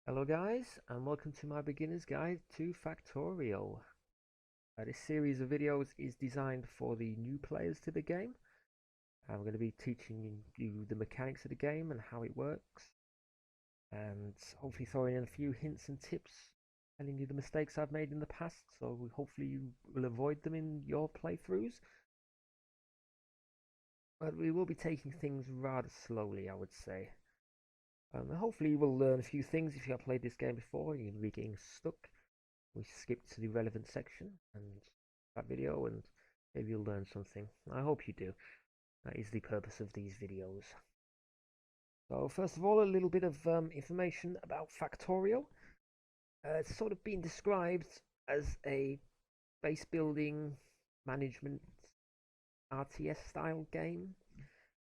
Hello guys, and welcome to my beginner's guide to Factorio. This series of videos is designed for the new players to the game. I'm going to be teaching you the mechanics of the game and how it works, and hopefully throwing in a few hints and tips, telling you the mistakes I've made in the past, so hopefully you will avoid them in your playthroughs. But we will be taking things rather slowly, I would say. Hopefully you will learn a few things if you have played this game before and you're going to be getting stuck. We skip to the relevant section and that video, and maybe you'll learn something. I hope you do. That is the purpose of these videos. So first of all, a little bit of information about Factorio. It's sort of been described as a base building management RTS style game.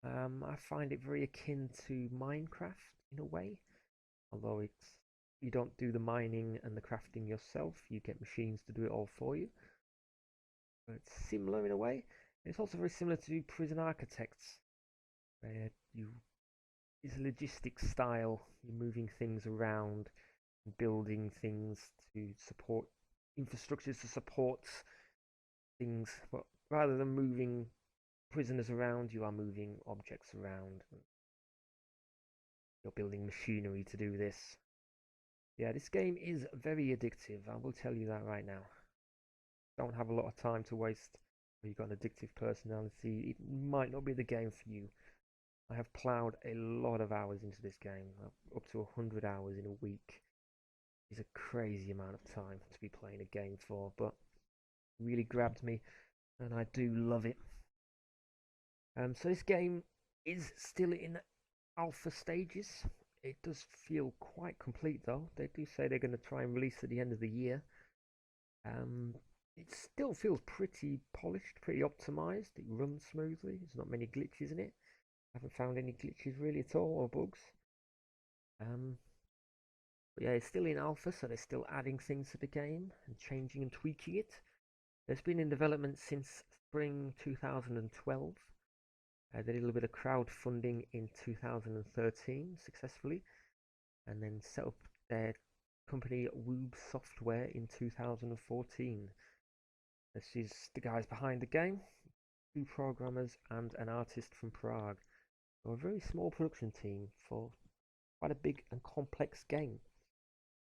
I find it very akin to Minecraft in a way, although you don't do the mining and the crafting yourself. You get machines to do it all for you. It's similar in a way. It's also very similar to Prison Architects, where it's a logistics style. You're moving things around, building things to support infrastructures to support things. But rather than moving prisoners around, you are moving objects around. You're building machinery to do this. Yeah, this game is very addictive. I will tell you that right now. Don't have a lot of time to waste. If you've got an addictive personality, it might not be the game for you. I have ploughed a lot of hours into this game, up to 100 hours in a week. It's a crazy amount of time to be playing a game for, but it really grabbed me, and I do love it. So this game is still in alpha stages. It does feel quite complete though. They do say they're going to try and release at the end of the year. Um, it still feels pretty polished, pretty optimized. It runs smoothly. There's not many glitches in it. I haven't found any glitches really at all or bugs. Um, but yeah, it's still in alpha, so they're still adding things to the game and changing and tweaking it. It's been in development since spring 2012. They did a little bit of crowdfunding in 2013 successfully, and then set up their company Woob Software in 2014. This is the guys behind the game, two programmers and an artist from Prague. So a very small production team for quite a big and complex game.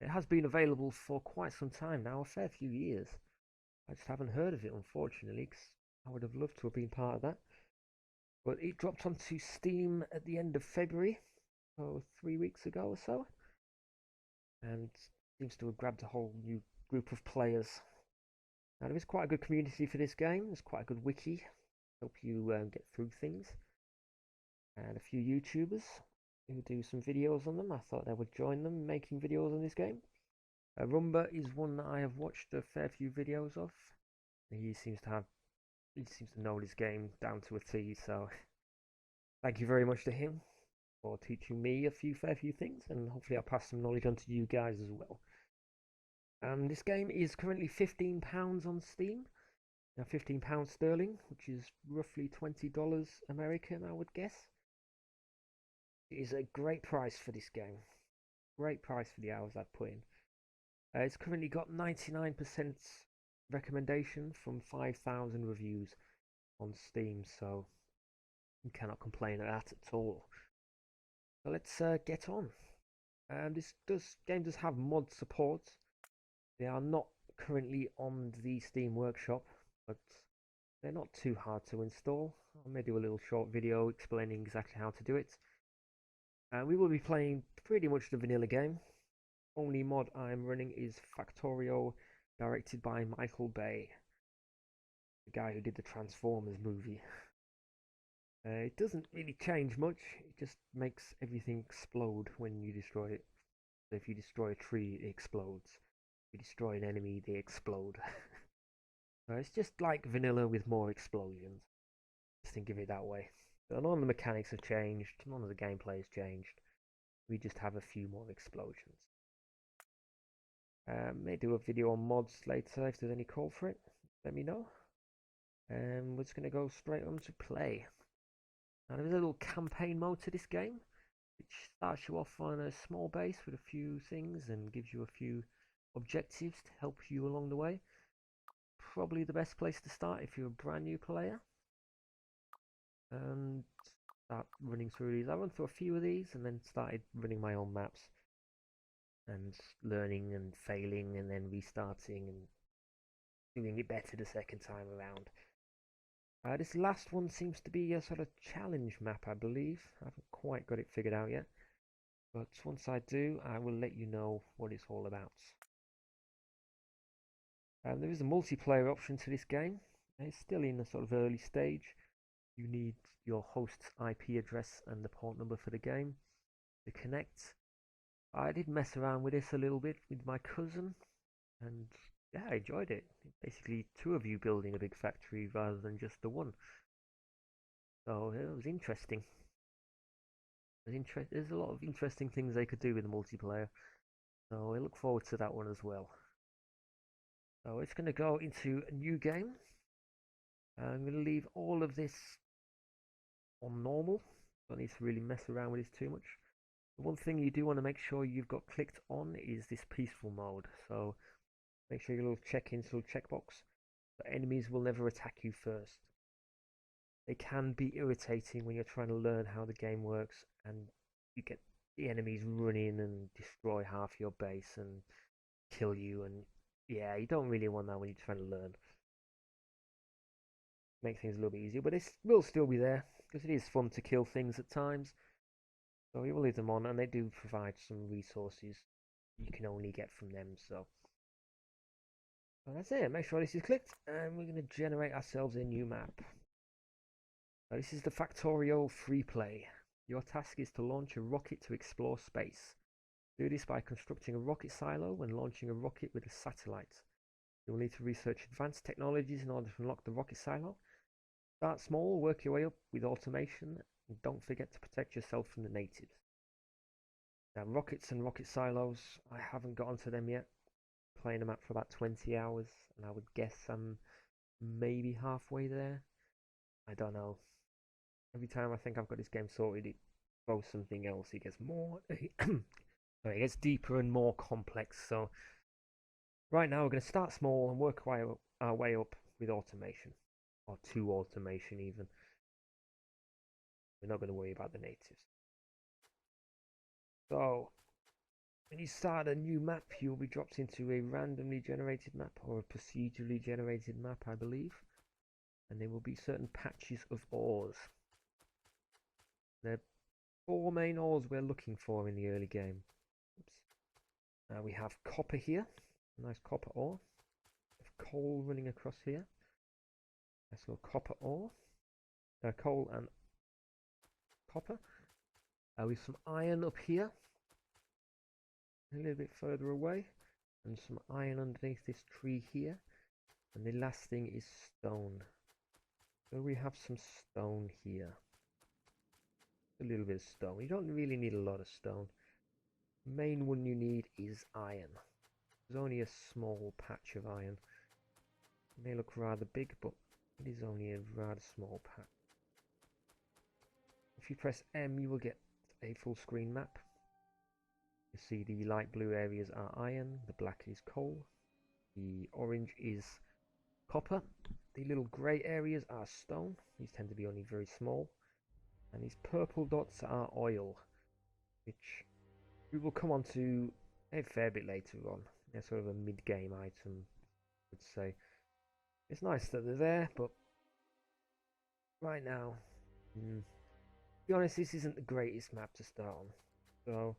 It has been available for quite some time now, a fair few years. I just haven't heard of it, unfortunately, because I would have loved to have been part of that. But it dropped onto Steam at the end of February, so 3 weeks ago or so, and seems to have grabbed a whole new group of players. Now, there is quite a good community for this game. There's quite a good wiki, help you get through things, and a few YouTubers who do some videos on them. I thought I would join them making videos on this game. Rumba is one that I have watched a fair few videos of. He seems to know this game down to a T, so thank you very much to him for teaching me fair few things, and hopefully I'll pass some knowledge on to you guys as well. This game is currently £15 on Steam. Now £15 sterling, which is roughly $20 American, I would guess. It is a great price for this game. Great price for the hours I've put in. It's currently got 99% recommendation from 5,000 reviews on Steam, so you cannot complain at that at all. So let's get on. This game does have mod support. They are not currently on the Steam Workshop, but they're not too hard to install. I may do a little short video explaining exactly how to do it. We will be playing pretty much the vanilla game. Only mod I'm running is Factorio, directed by Michael Bay, the guy who did the Transformers movie. It doesn't really change much. It just makes everything explode when you destroy it. So if you destroy a tree, it explodes. If you destroy an enemy, they explode. It's just like vanilla with more explosions. Just think of it that way. So none of the mechanics have changed. None of the gameplay has changed. We just have a few more explosions. May do a video on mods later if there's any call for it. Let me know. We're just going to go straight on to play. Now, there's a little campaign mode to this game. which starts you off on a small base with a few things and gives you a few objectives to help you along the way. Probably the best place to start if you're a brand new player. And start running through these. I run through a few of these and then started running my own maps and learning and failing and then restarting and doing it better the second time around. This last one seems to be a sort of challenge map, I believe. I haven't quite got it figured out yet, but once I do, I will let you know what it's all about. There is a multiplayer option to this game. It's still in a sort of early stage. You need your host's IP address and the port number for the game to connect. I did mess around with this a little bit with my cousin, and yeah, I enjoyed it. Basically, two of you building a big factory rather than just the one. So it was interesting. There's a lot of interesting things they could do with the multiplayer. So I look forward to that one as well. So it's going to go into a new game. I'm going to leave all of this on normal. Don't need to really mess around with this too much. The one thing you do want to make sure you've got clicked on is this peaceful mode. So make sure your little check-in, little checkbox. The enemies will never attack you first. They can be irritating when you're trying to learn how the game works and you get the enemies run in and destroy half your base and kill you, and yeah, you don't really want that when you're trying to learn. Make things a little bit easier, but it will still be there because it is fun to kill things at times. So we will leave them on, and they do provide some resources you can only get from them. So that's it. Make sure this is clicked, and we're going to generate ourselves a new map. This is the Factorio free play. Your task is to launch a rocket to explore space. Do this by constructing a rocket silo and launching a rocket with a satellite. You will need to research advanced technologies in order to unlock the rocket silo. Start small, work your way up with automation, and don't forget to protect yourself from the natives. Now, rockets and rocket silos, I haven't got onto them yet. Playing them out for about 20 hours, and I would guess I'm maybe halfway there. I don't know. Every time I think I've got this game sorted, it throws something else. It gets more, sorry, it gets deeper and more complex. So right now we're going to start small and work our way up with automation, or to automation even. We're not going to worry about the natives. So when you start a new map, you'll be dropped into a randomly generated map or a procedurally generated map, I believe. And there will be certain patches of ores. There are 4 main ores we're looking for in the early game. Oops. We have copper here, a nice copper ore. We have coal running across here. Nice little copper ore. Coal and copper. With some iron up here, a little bit further away, and some iron underneath this tree here. And the last thing is stone. So we have some stone here. A little bit of stone. You don't really need a lot of stone. The main one you need is iron. There's only a small patch of iron. It may look rather big, but it is only a rather small patch. If you press M, you will get a full screen map. You see the light blue areas are iron, the black is coal, the orange is copper, the little grey areas are stone. These tend to be only very small. And these purple dots are oil, which we will come on to a fair bit later on. They're sort of a mid-game item, I would say. It's nice that they're there, but right now, to be honest, this isn't the greatest map to start on. So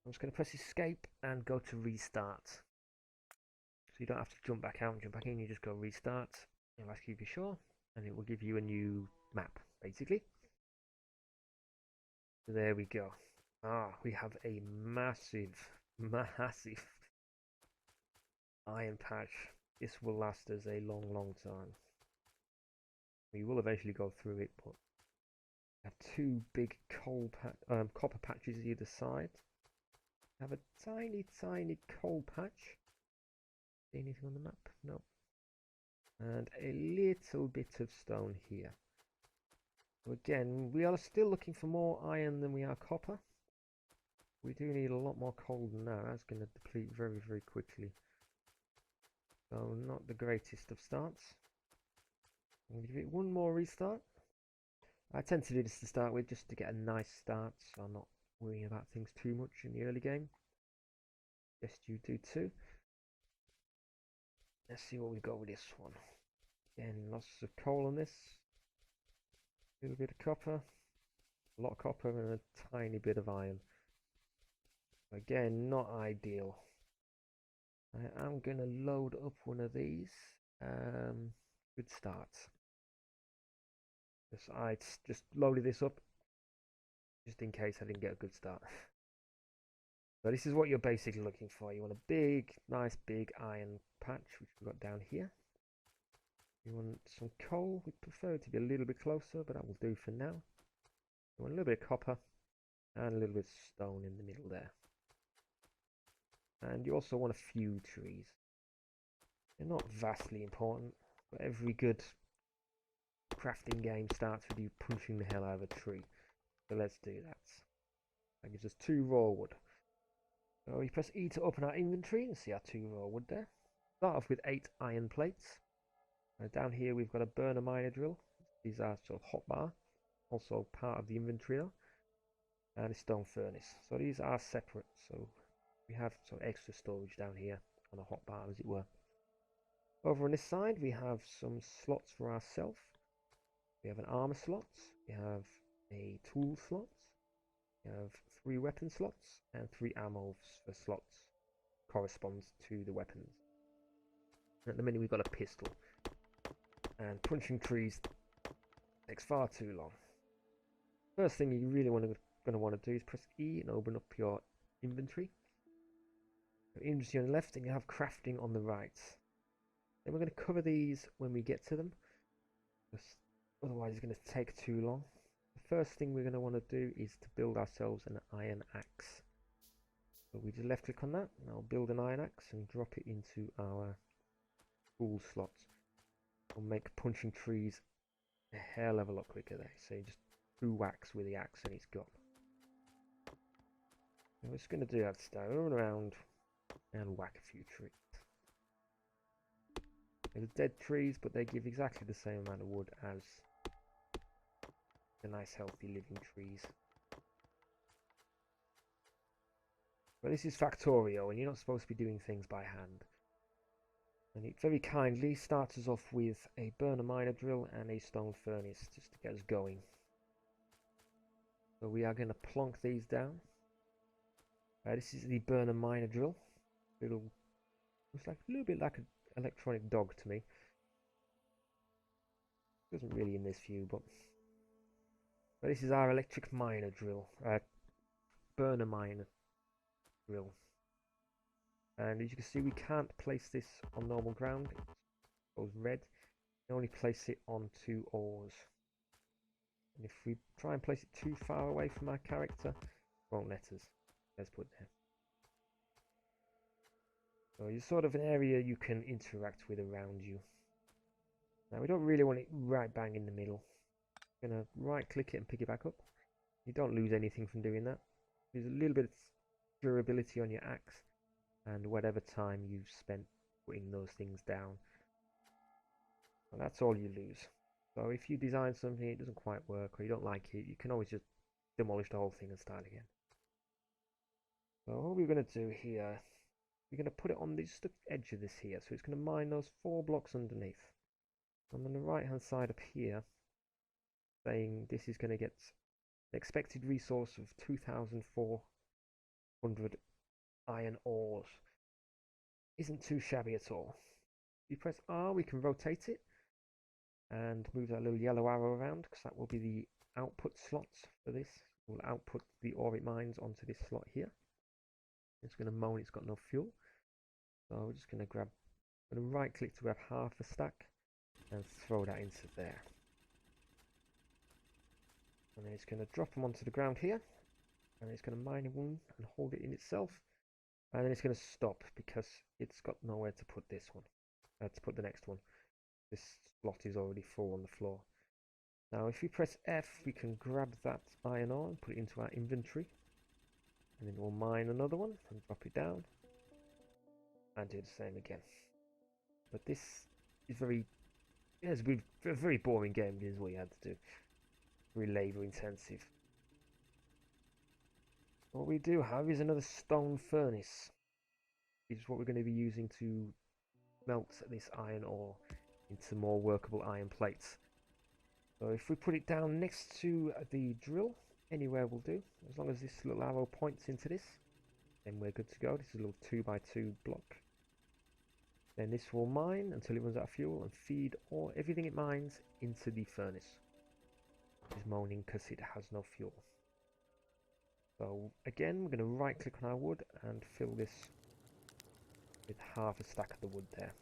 I'm just going to press escape and go to restart. So you don't have to jump back out and jump back in, you just go restart. It'll ask you if you're sure, and it will give you a new map, basically. So there we go. We have a massive iron patch. This will last us a long time. We will eventually go through it, but we have 2 big copper patches either side. We have a tiny coal patch. See anything on the map? No. And a little bit of stone here. So again, we are still looking for more iron than we are copper. We do need a lot more coal than that. That's going to deplete very, very quickly. So not the greatest of starts. I'm going to give it one more restart. I tend to do this to start with just to get a nice start, so I'm not worrying about things too much in the early game. Yes, you do too. Let's see what we got with this one. Again, lots of coal on this. A little bit of copper. A lot of copper and a tiny bit of iron. Again, not ideal. I am going to load up one of these. Good start. I just loaded this up just in case I didn't get a good start. So this is what you're basically looking for. You want a big, nice big iron patch, which we've got down here. You want some coal. We prefer it to be a little bit closer, but that will do for now. You want a little bit of copper and a little bit of stone in the middle there. And you also want a few trees. They're not vastly important, but every good crafting game starts with you punching the hell out of a tree. So let's do that. That gives us 2 raw wood. So we press E to open our inventory and see our 2 raw wood there. Start off with 8 iron plates. Down here we've got a burner miner drill. These are sort of hotbar, also part of the inventory though. And a stone furnace. So these are separate. So we have some extra storage down here on a hotbar, as it were. Over on this side we have some slots for ourselves. We have an armor slot. We have a tool slot. We have 3 weapon slots and 3 ammo for slots. Corresponds to the weapons. At the minute we've got a pistol. And punching trees takes far too long. First thing you really going to want to do is press E and open up your inventory. Your inventory on the left and you have crafting on the right. Then we're going to cover these when we get to them. Otherwise it's going to take too long. The first thing we're going to want to do is to build ourselves an iron axe. So we just left click on that and I'll build an iron axe and drop it into our tool slots. Will make punching trees a hell of a lot quicker there. So you just 2 whacks with the axe and it's gone. And we're just going to do that style, run around and whack a few trees. They're dead trees, but they give exactly the same amount of wood as the nice healthy living trees. But this is Factorio and you're not supposed to be doing things by hand. And it very kindly starts us off with a burner miner drill and a stone furnace just to get us going. So we are going to plonk these down. This is the burner miner drill. Looks like a little bit like an electronic dog to me. Doesn't really in this view, but this is our electric miner drill. Burner miner drill. And as you can see, we can't place this on normal ground. It goes red. You can only place it onto ores. And if we try and place it too far away from our character, it won't let us. Let's put it there. So it's sort of an area you can interact with around you. Now we don't really want it right bang in the middle. I'm going to right click it and pick it back up. You don't lose anything from doing that. There's a little bit of durability on your axe. And whatever time you've spent putting those things down. Well, that's all you lose. So if you design something, it doesn't quite work, or you don't like it, you can always just demolish the whole thing and start again. So what we're going to do here, we're going to put it on the edge of this here. So it's going to mine those 4 blocks underneath. And on the right hand side up here, saying this is going to get an expected resource of 2,400 iron ores. Isn't too shabby at all. If you press R, we can rotate it and move that little yellow arrow around, because that will be the output slots for this. We'll output the ore it mines onto this slot here. It's going to moan it's got no fuel. So we're just going to right click to grab half a stack and throw that into there. And then it's going to drop them onto the ground here. And it's going to mine one and hold it in itself. And then it's going to stop because it's got nowhere to put this one. To put the next one. This slot is already full on the floor. Now if we press F, we can grab that iron ore and put it into our inventory, and then we'll mine another one and drop it down and do the same again. But this is a very boring game. This is what you had to do. Very labor intensive. What we do have is another stone furnace. This is what we're going to be using to melt this iron ore into more workable iron plates. So if we put it down next to the drill, anywhere will do. As long as this little arrow points into this, then we're good to go. This is a little 2x2 block. Then this will mine until it runs out of fuel and feed everything it mines into the furnace. It's moaning because it has no fuel. So again, we're going to right click on our wood and fill this with half a stack of the wood there.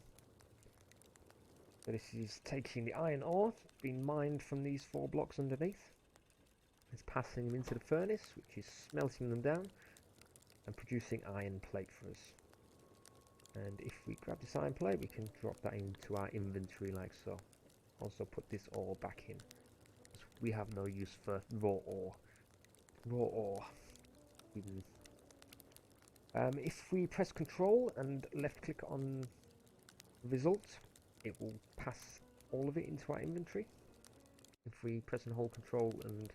So this is taking the iron ore, being mined from these 4 blocks underneath. It's passing them into the furnace, which is smelting them down and producing iron plate for us. And if we grab this iron plate, we can drop that into our inventory like so. Also put this ore back in, because we have no use for raw ore. If we press Control and left click on the result, it will pass all of it into our inventory. If we press and hold Control and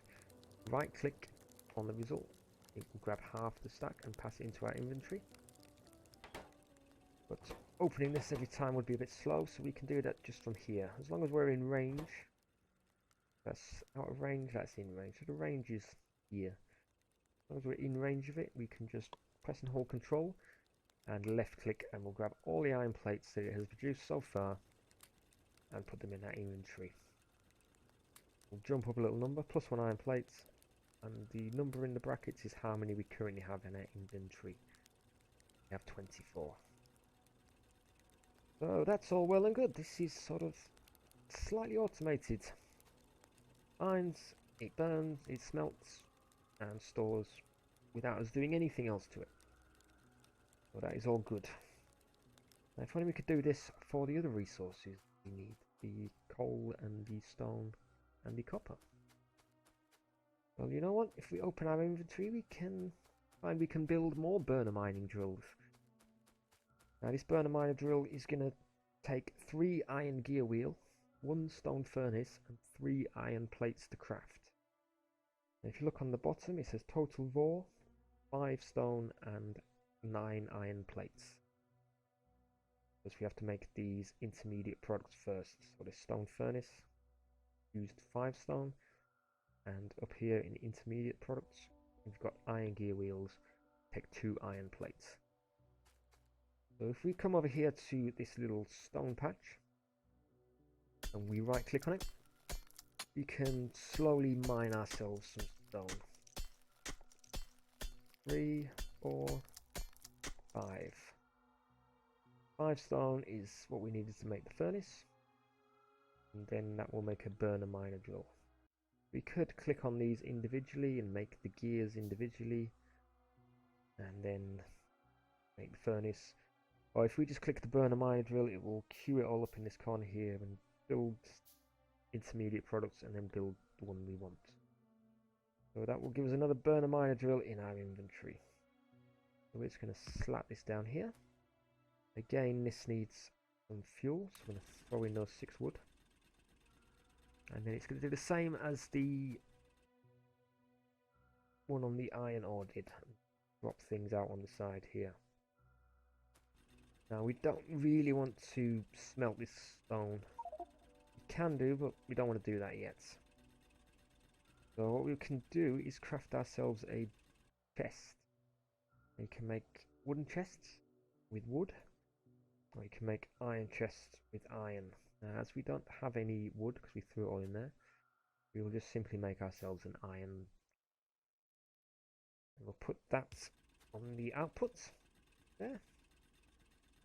right click on the result, it will grab half the stack and pass it into our inventory. But opening this every time would be a bit slow, so we can do that just from here. As long as we're in range. That's out of range, that's in range. So the range is here. As long as we're in range of it, we can just press and hold Control and left click, and we'll grab all the iron plates that it has produced so far and put them in our inventory. We'll jump up a little number, +1 iron plates, and the number in the brackets is how many we currently have in our inventory. We have 24. So that's all well and good. This is sort of slightly automated. Irons, it burns, it smelts and stores without us doing anything else to it. So that is all good. Now if only we could do this for the other resources we need, the coal and the stone and the copper. Well, you know what? If we open our inventory, we can find we can build more burner mining drills. Now this burner miner drill is going to take 3 iron gear wheel, 1 stone furnace and 3 iron plates to craft. And if you look on the bottom, it says total raw, 5 stone and 9 iron plates. Because we have to make these intermediate products first. So this stone furnace used 5 stone, and up here in intermediate products we've got iron gear wheels, take 2 iron plates. So if we come over here to this little stone patch and we right click on it, we can slowly mine ourselves some stone. 3, 4, 5. 5 stone is what we needed to make the furnace, and then that will make a burner miner drill. We could click on these individually and make the gears individually and then make the furnace. Or if we just click the burner miner drill, it will queue it all up in this corner here and build intermediate products and then build the one we want. So that will give us another burner miner drill in our inventory. So we're just going to slap this down here. Again, this needs some fuel, so we're going to throw in those 6 wood. And then it's going to do the same as the one on the iron ore did. Drop things out on the side here. Now we don't really want to smelt this stone. We can do, but we don't want to do that yet. So what we can do is craft ourselves a chest. You can make wooden chests with wood, or you can make iron chests with iron. Now as we don't have any wood because we threw it all in there, we will just simply make ourselves an iron. And we'll put that on the output there.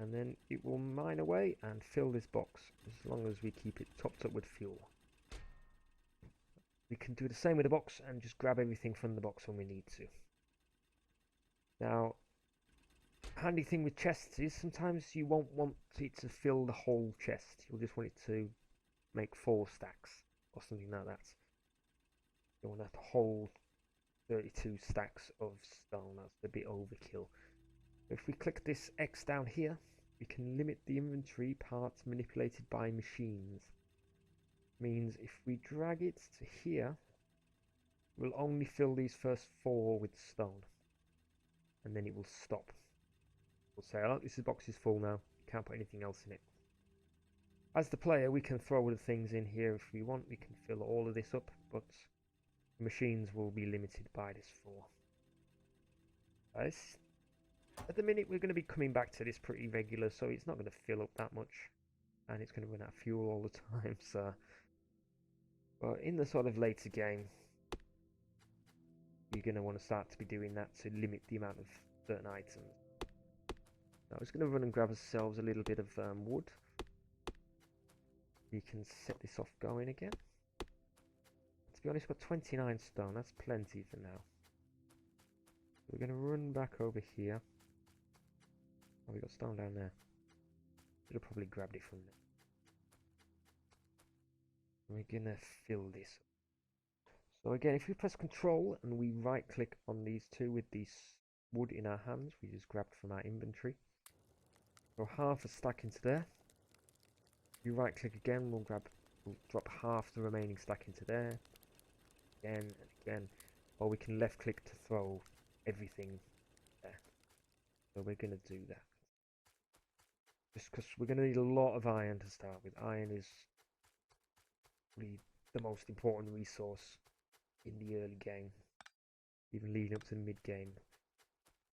And then it will mine away and fill this box as long as we keep it topped up with fuel. We can do the same with the box and just grab everything from the box when we need to. Now, handy thing with chests is sometimes you won't want it to fill the whole chest. You'll just want it to make 4 stacks. or something like that. You want to hold 32 stacks of stone. That's a bit overkill. If we click this X down here, we can limit the inventory parts manipulated by machines. Means if we drag it to here, we'll only fill these first 4 with stone, and then it will stop. We'll say, oh, this box is full now, can't put anything else in it. As the player, we can throw the things in here if we want. We can fill all of this up, but the machines will be limited by this 4. At the minute, we're going to be coming back to this pretty regular, so it's not going to fill up that much, and it's going to run out of fuel all the time. So, but in the sort of later game, you're going to want to start to be doing that to limit the amount of certain items. Now, I'm just going to run and grab ourselves a little bit of wood. We can set this off going again. To be honest, we've got 29 stone. That's plenty for now. We're going to run back over here. Oh, we got stone down there. Should have probably grabbed it from there. We're going to fill this. So again, if we press Control and we right click on these two with this wood in our hands, we just grabbed from our inventory. Throw half a stack into there. If you right click again, we'll drop half the remaining stack into there. Again and again. Or we can left click to throw everything there. So we're going to do that. Just because we're going to need a lot of iron to start with. Iron is really the most important resource in the early game, even leading up to the mid game.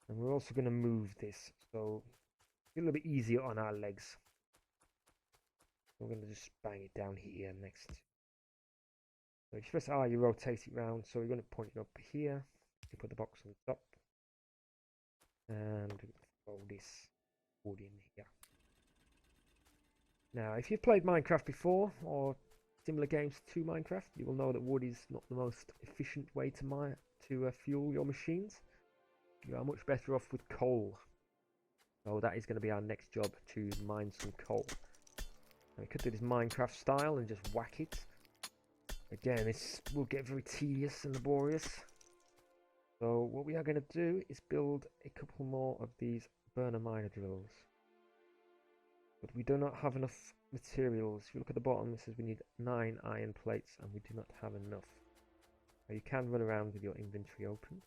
And we're also going to move this, so it's a little bit easier on our legs. We're going to just bang it down here next. So if you press R, you rotate it round, so we're going to point it up here. You put the box on top, and throw this wood in here. Now, if you've played Minecraft before, or similar games to Minecraft, you will know that wood is not the most efficient way to fuel your machines. You are much better off with coal. So that is going to be our next job, to mine some coal. And we could do this Minecraft style and just whack it. Again, this will get very tedious and laborious. So what we are going to do is build a couple more of these burner miner drills. But we do not have enough materials. If you look at the bottom, it says we need 9 iron plates, and we do not have enough. Now you can run around with your inventory open.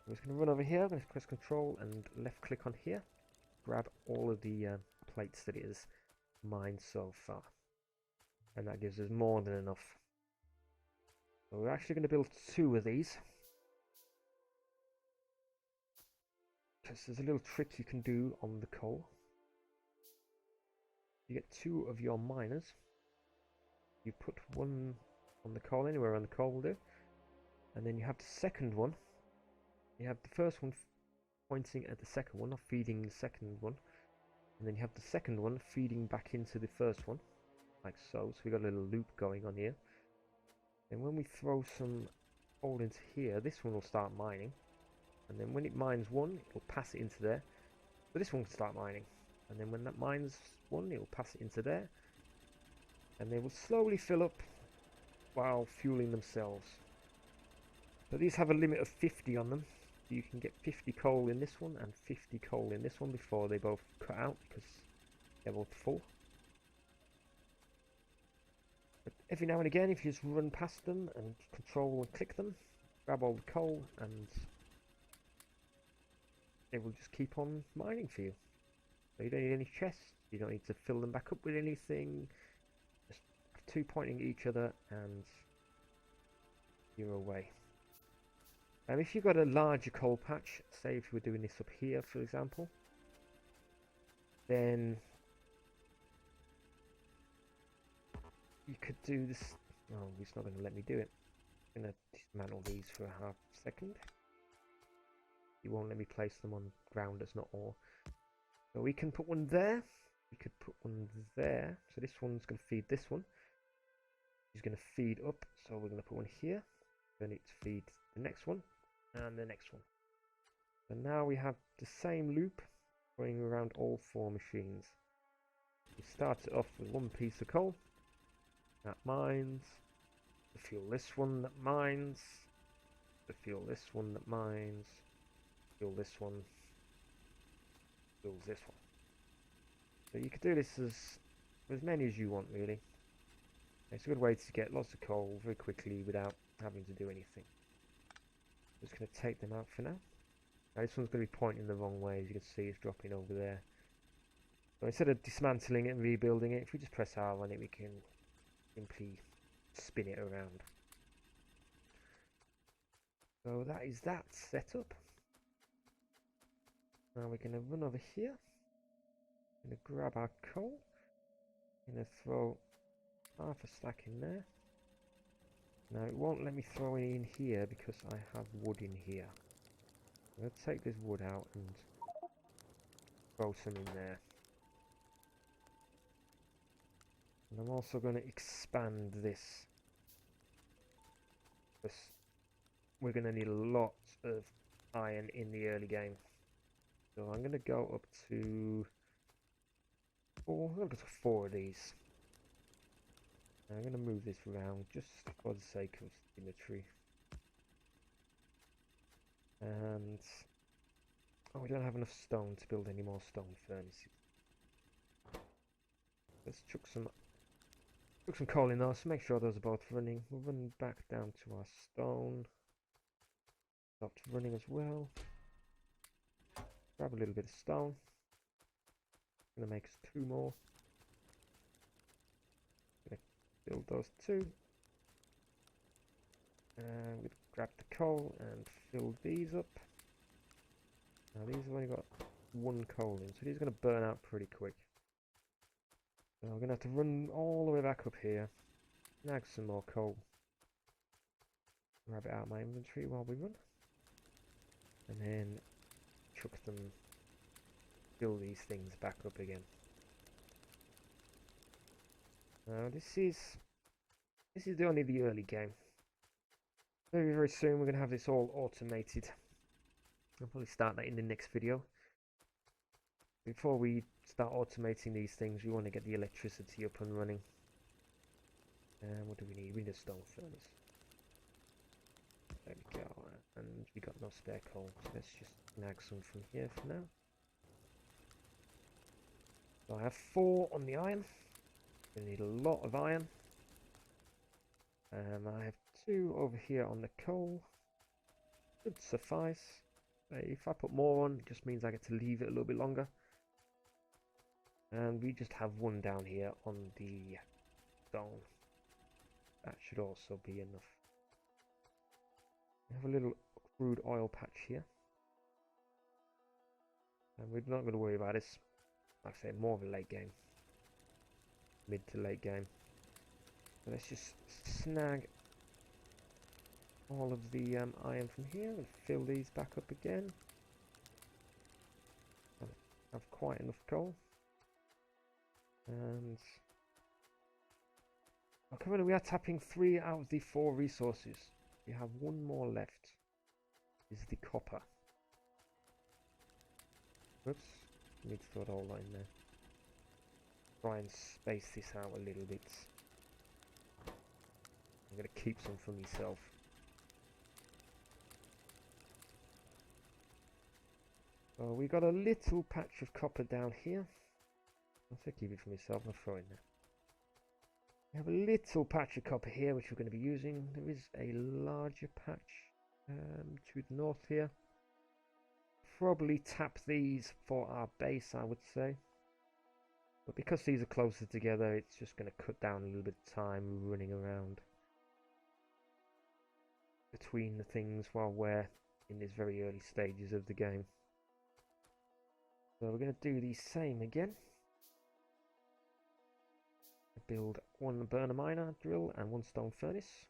I'm just going to run over here. I'm going to press Control and left click on here. Grab all of the plates that it has mined so far. And that gives us more than enough. So we're actually going to build 2 of these. Because there's a little trick you can do on the coal. You get 2 of your miners. You put one on the coal, anywhere on the coal will do. And then you have the second one. You have the first one pointing at the second one, or feeding the second one. And then you have the second one feeding back into the first one. Like so. So we got a little loop going on here. And when we throw some coal into here, this one will start mining. And then when it mines one, it'll pass it into there. So this one can start mining. And then when that mines one, it will pass it into there. And they will slowly fill up while fueling themselves. But these have a limit of 50 on them. So you can get 50 coal in this one and 50 coal in this one before they both cut out, because they're both full. But every now and again, if you just run past them and Control and click them, grab all the coal, and they will just keep on mining for you. So you don't need any chests, you don't need to fill them back up with anything. Just have 2 pointing at each other and you're away. And if you've got a larger coal patch, say if you were doing this up here for example, then you could do this. Oh, it's not going to let me do it. I'm going to dismantle these for a half second. It won't let me place them on ground that's not ore. So we can put one there. We could put one there. So this one's going to feed this one. It's going to feed up. So we're going to put one here. Then it feeds the next one and the next one. So now we have the same loop going around all 4 machines. We start it off with 1 piece of coal. That mines. To fuel this one that mines. To fuel this one that mines. Fuel this one. Fuels this one. So you could do this as many as you want, really. It's a good way to get lots of coal very quickly without having to do anything. Just going to take them out for now. Now this one's going to be pointing the wrong way, as you can see it's dropping over there. So instead of dismantling it and rebuilding it, if we just press R on it, we can simply spin it around. So that is that setup. Now we're going to run over here. Going to grab our coal. Going to throw half a stack in there. Now it won't let me throw it in here because I have wood in here. I'm going to take this wood out and throw some in there. And I'm also going to expand this, because we're going to need a lot of iron in the early game. So I'm going to go up to 4. I'm going to go to 4 of these. I'm going to move this around just for the sake of symmetry. And oh, we don't have enough stone to build any more stone furnaces. Let's chuck some coal in those to make sure those are both running. We'll run back down to our stone. Stopped running as well. Grab a little bit of stone. Gonna make us 2 more. Gonna build those 2. And we'll grab the coal and fill these up. Now these have only got 1 coal in, so these are gonna burn out pretty quick. So I'm gonna have to run all the way back up here, snag some more coal, grab it out of my inventory while we run, and then chuck them, fill these things back up again. Now this is only the early game. Very soon we're gonna have this all automated. I'll probably start that in the next video. Before we start automating these things, we want to get the electricity up and running. And what do we need? We need a stone furnace. There we go. And we got no spare coal, so let's just snag some from here for now. So I have 4 on the iron. We need a lot of iron. I have 2 over here on the coal. Should suffice. If I put more on, it just means I get to leave it a little bit longer. And we just have 1 down here on the stone. That should also be enough. We have a little crude oil patch here. And we're not going to worry about this. Like I say, more of a late game. Mid to late game. So let's just snag all of the iron from here and fill these back up again. I have quite enough coal. And currently we are tapping 3 out of the 4 resources. We have 1 more left. Is the copper. Oops, need to throw it all in there. Try and space this out a little bit. I'm going to keep some for myself. So we got a little patch of copper down here. I'll keep it for myself, I'll throw it in there. We have a little patch of copper here which we're going to be using. There is a larger patch to the north here. Probably tap these for our base, I would say. But because these are closer together, it's just going to cut down a little bit of time running around between the things while we're in these very early stages of the game. So we're going to do the same again. Build 1 burner miner drill and 1 stone furnace.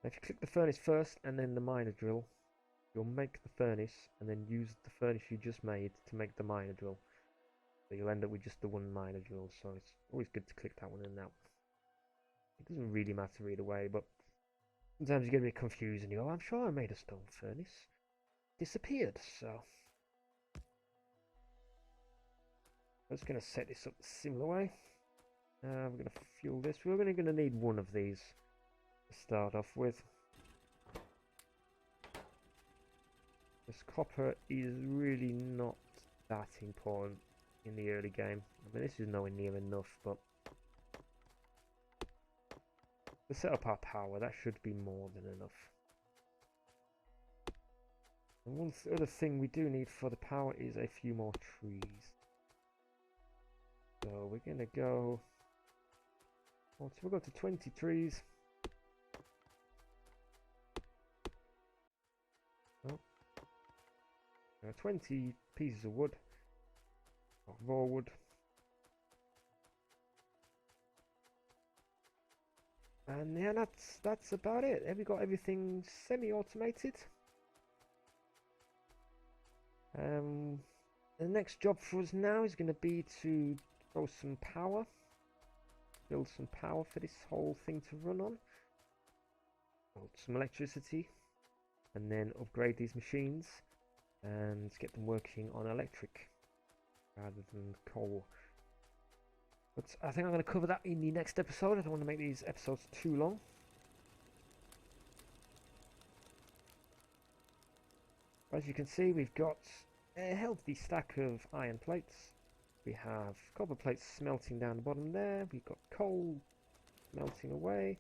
Now if you click the furnace first and then the miner drill, you'll make the furnace and then use the furnace you just made to make the miner drill. So you'll end up with just the 1 miner drill, so it's always good to click that one and that one. It doesn't really matter either way, but sometimes you get a bit confused and you go, I'm sure I made a stone furnace. It disappeared, so I'm just going to set this up a similar way. We're going to fuel this. We're only going to need one of these to start off with. This copper is really not that important in the early game. I mean, this is nowhere near enough, but to set up our power, that should be more than enough. And one other thing we do need for the power is a few more trees. So we're going to go... We'll go to 20 trees. Oh. 20 pieces of wood. Or raw wood. And yeah, that's about it. Have we got everything semi-automated? The next job for us now is going to be to throw some power. Build some power for this whole thing to run on. Build some electricity. And then upgrade these machines. And get them working on electric rather than coal. But I think I'm going to cover that in the next episode. I don't want to make these episodes too long. As you can see, we've got a healthy stack of iron plates. We have copper plates smelting down the bottom there. We've got coal melting away.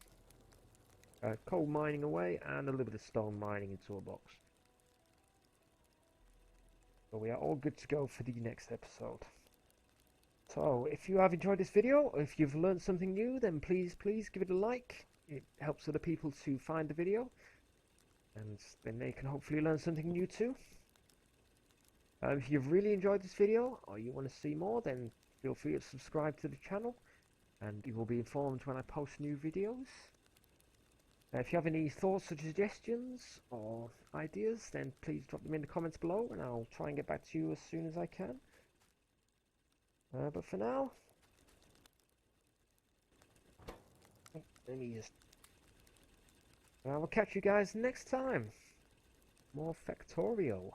Coal mining away, and a little bit of stone mining into a box. So we are all good to go for the next episode. So if you have enjoyed this video, or if you've learned something new, then please give it a like. It helps other people to find the video, and then they can hopefully learn something new too. If you've really enjoyed this video, or you want to see more, then feel free to subscribe to the channel, and you will be informed when I post new videos. If you have any thoughts or suggestions or ideas, then please drop them in the comments below, and I'll try and get back to you as soon as I can. But for now, let me just... I will catch you guys next time. More Factorio.